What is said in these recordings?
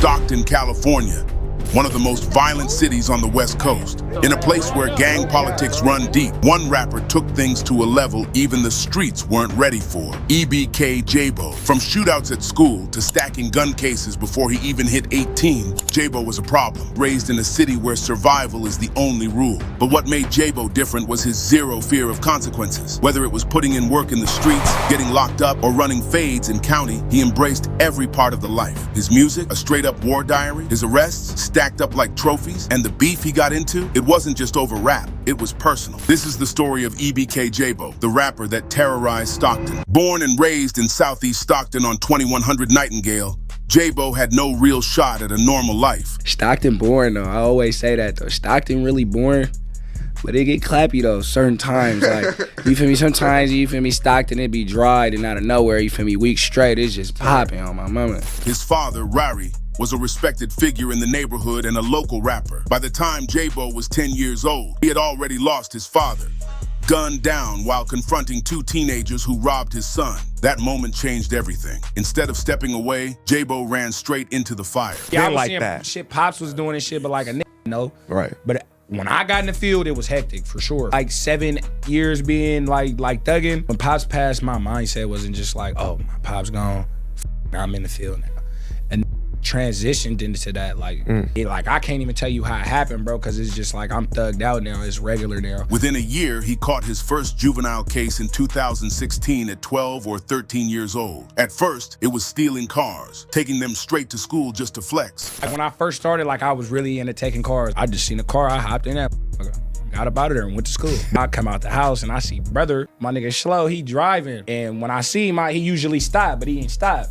Stockton, California, one of the most violent cities on the West Coast. In a place where gang politics run deep, one rapper took things to a level even the streets weren't ready for. EBK Jabo. From shootouts at school to stacking gun cases before he even hit 18, Jabo was a problem. Raised in a city where survival is the only rule. But what made Jabo different was his zero fear of consequences. Whether it was putting in work in the streets, getting locked up, or running fades in county, he embraced every part of the life. His music, a straight-up war diary, his arrests, stacked up like trophies, and the beef he got into, it wasn't just over rap, it was personal. This is the story of EBK Jabo, the rapper that terrorized Stockton. Born and raised in Southeast Stockton on 2100 Nightingale, Jabo had no real shot at a normal life. Stockton boring though, I always say that though. Stockton really boring, but it get clappy though, certain times. Like, you feel me, sometimes, you feel me, Stockton, it be dry and out of nowhere, you feel me, weeks straight, it's just popping on my mama. His father, Rari, was a respected figure in the neighborhood and a local rapper. By the time Jabo was 10 years old, he had already lost his father, gunned down while confronting two teenagers who robbed his son. That moment changed everything. Instead of stepping away, Jabo ran straight into the fire. Yeah, I was like that. Shit, Pops was doing this shit, but like a nigga, no. Right. But when I got in the field, it was hectic for sure. Like 7 years being like thugging. When Pops passed, my mindset wasn't just like, oh, my Pops gone, now I'm in the field now. And transitioned into that, like, I can't even tell you how it happened, bro, because it's just like I'm thugged out now, it's regular now. Within a year, he caught his first juvenile case in 2016 at 12 or 13 years old. At first, it was stealing cars, taking them straight to school just to flex. Like when I first started, like I was really into taking cars. I just seen a car, I hopped in that, got up out of there and went to school. I come out the house and I see brother, my nigga Slow, he driving. And when I see him, he usually stop, but he ain't stop.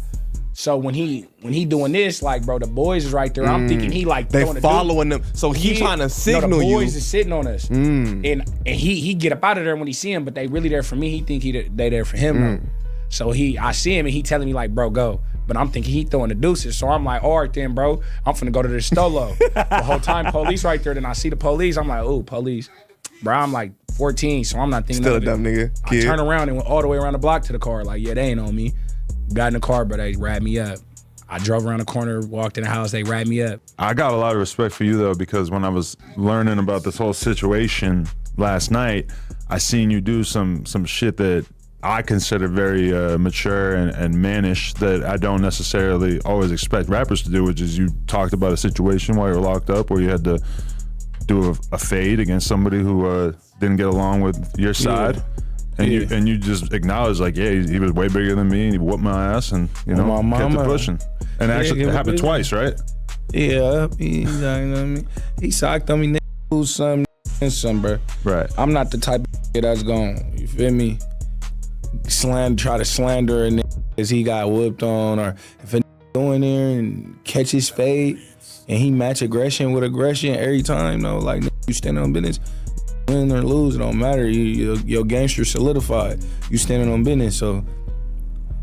So when he doing this, like, bro, the boys is right there. I'm thinking he like they following them. So he trying to signal you. The boys is sitting on us, and he get up out of there when he see him, but they really there for me. He think they there for him. So I see him and he telling me like, bro, go. But I'm thinking he throwing the deuces. So I'm like, all right then, bro. I'm finna go to the Stolo. The whole time police right there. Then I see the police. I'm like, ooh, police. Bro, I'm like 14, so I'm not thinking. Still a dumb nigga. I turn around and went all the way around the block to the car. Like, yeah, they ain't on me. Got in the car, but they wrapped me up. I drove around the corner, walked in the house, they wrapped me up. I got a lot of respect for you though, because when I was learning about this whole situation last night, I seen you do some shit that I consider very mature and mannish that I don't necessarily always expect rappers to do, which is you talked about a situation while you were locked up where you had to do a fade against somebody who didn't get along with your side. And you just acknowledge like, yeah, he was way bigger than me and he whooped my ass and, you know, kept it pushing. And actually it happened twice, right? Yeah, he socked on me, lose some and some, bro. Right. I'm not the type of that's going, you feel me, try to slander a nigga because he got whooped on, or if a nigga go in there and catch his fade and he match aggression with aggression every time, though, like, you stand on business. Win or lose, it don't matter. Your gangster solidified. You standing on business. So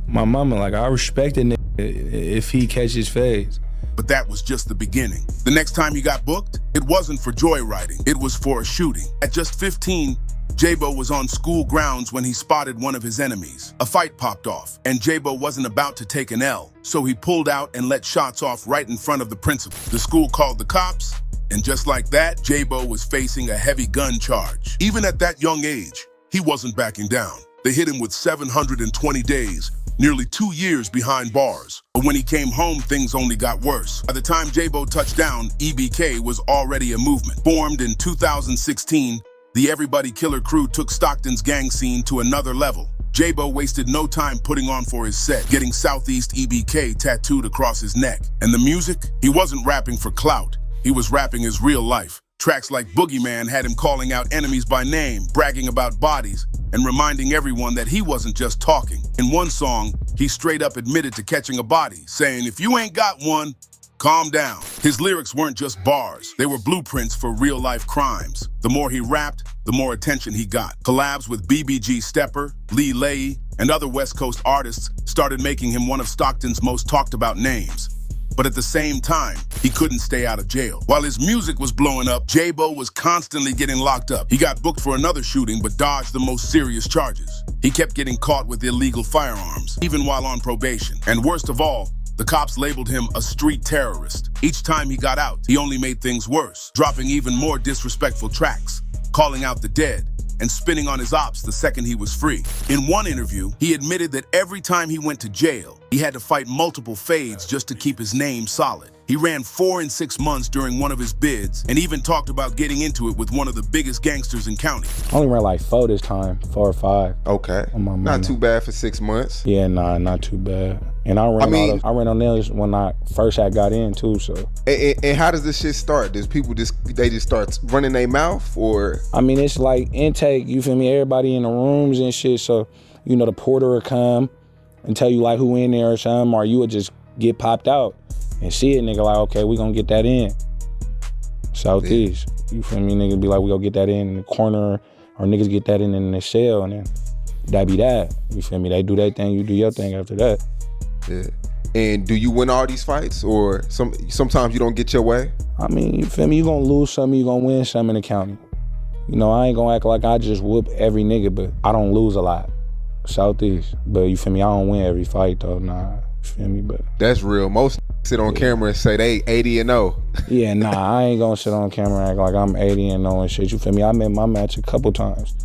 my mama, like, I respect a nigga if he catches fades. But that was just the beginning. The next time he got booked, it wasn't for joyriding. It was for a shooting. At just 15, Jabo was on school grounds when he spotted one of his enemies. A fight popped off, and Jabo wasn't about to take an L, so he pulled out and let shots off right in front of the principal. The school called the cops, and just like that, Jabo was facing a heavy gun charge. Even at that young age, he wasn't backing down. They hit him with 720 days, nearly 2 years behind bars. But when he came home, things only got worse. By the time Jabo touched down, EBK was already a movement. Formed in 2016, the Everybody Killer crew took Stockton's gang scene to another level. Jabo wasted no time putting on for his set, getting Southeast EBK tattooed across his neck. And the music? He wasn't rapping for clout. He was rapping his real life. Tracks like Boogeyman had him calling out enemies by name, bragging about bodies, and reminding everyone that he wasn't just talking. In one song, he straight up admitted to catching a body, saying, if you ain't got one, calm down. His lyrics weren't just bars. They were blueprints for real-life crimes. The more he rapped, the more attention he got. Collabs with BBG Stepper, Lee Leahy, and other West Coast artists started making him one of Stockton's most talked about names. But at the same time, he couldn't stay out of jail. While his music was blowing up, Jabo was constantly getting locked up. He got booked for another shooting, but dodged the most serious charges. He kept getting caught with illegal firearms, even while on probation. And worst of all, The cops labeled him a street terrorist. Each time he got out, he only made things worse, dropping even more disrespectful tracks, calling out the dead, and spinning on his ops the second he was free. In one interview, he admitted that every time he went to jail, he had to fight multiple fades just to keep his name solid. He ran 4 and 6 months during one of his bids, and even talked about getting into it with one of the biggest gangsters in county. I only ran like 4 this time, 4 or 5. Okay. Not too bad for 6 months. Yeah, nah, not too bad. And I ran I ran on those when I first had got in too, so. And how does this shit start? Does people just start running their mouth, or? I mean, it's like intake, you feel me? Everybody in the rooms and shit, so, you know, the porter will come and tell you like who in there or something, or you would just get popped out and see it, nigga, like, okay, we gonna get that in. Southeast, you feel me? Niggas be like, we gonna get that in the corner, or niggas get that in the cell, and then that be that. You feel me? They do their thing, you do your thing after that. Yeah. And do you win all these fights, or sometimes you don't get your way? I mean, you feel me? You gonna lose some, you gonna win some in the county. You know, I ain't gonna act like I just whoop every nigga, but I don't lose a lot. Southeast, but you feel me? I don't win every fight though, nah. You feel me? But that's real. Most sit on camera and say they 80-0. Yeah, nah, I ain't gonna sit on camera and act like I'm 80-0 and shit. You feel me? I made my match a couple times.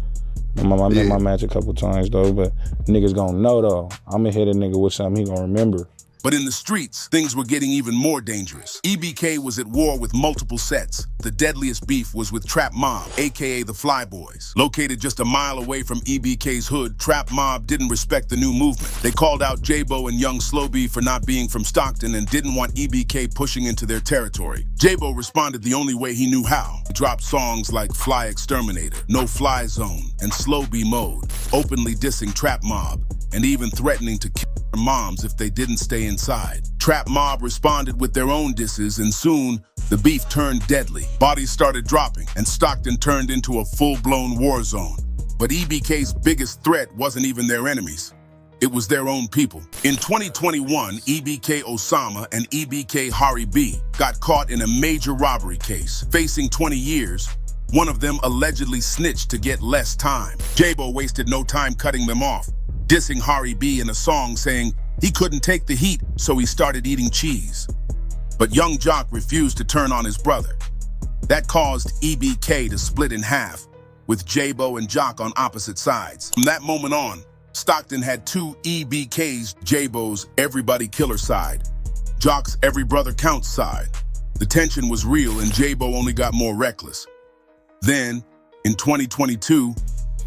I made my match a couple times though, but niggas gonna know though. I'ma hit a nigga with something he gonna remember. But in the streets, things were getting even more dangerous. EBK was at war with multiple sets. The deadliest beef was with Trap Mob, aka the Fly Boys. Located just a mile away from EBK's hood, Trap Mob didn't respect the new movement. They called out Jabo and Young Slow B for not being from Stockton and didn't want EBK pushing into their territory. Jabo responded the only way he knew how. He dropped songs like Fly Exterminator, No Fly Zone, and Slow B Mode, openly dissing Trap Mob, and even threatening to kill their moms if they didn't stay inside. Trap Mob responded with their own disses, and soon the beef turned deadly. Bodies started dropping, and Stockton turned into a full-blown war zone. But EBK's biggest threat wasn't even their enemies. It was their own people. In 2021, EBK Osama and EBK Hari B got caught in a major robbery case. Facing 20 years, one of them allegedly snitched to get less time. Jabo wasted no time cutting them off, dissing Hari B in a song saying he couldn't take the heat, so he started eating cheese. But Young Jock refused to turn on his brother. That caused EBK to split in half, with Jabo and Jock on opposite sides. From that moment on, Stockton had 2 EBKs, Jabo's Everybody Killer side, Jock's Every Brother Counts side. The tension was real and Jabo only got more reckless. Then, in 2022,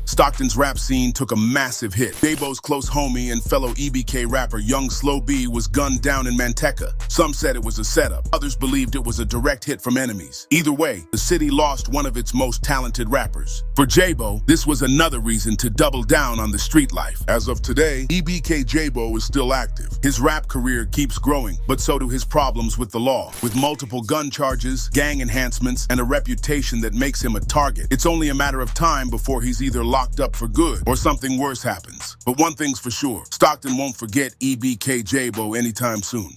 Stockton's rap scene took a massive hit. Jabo's close homie and fellow EBK rapper Young Slow B was gunned down in Manteca. Some said it was a setup. Others believed it was a direct hit from enemies. Either way, the city lost one of its most talented rappers. For Jabo, this was another reason to double down on the street life. As of today, EBK Jabo is still active. His rap career keeps growing, but so do his problems with the law. With multiple gun charges, gang enhancements, and a reputation that makes him a target, it's only a matter of time before he's either locked up for good or something worse happens. But one thing's for sure, Stockton won't forget EBK Jabo anytime soon.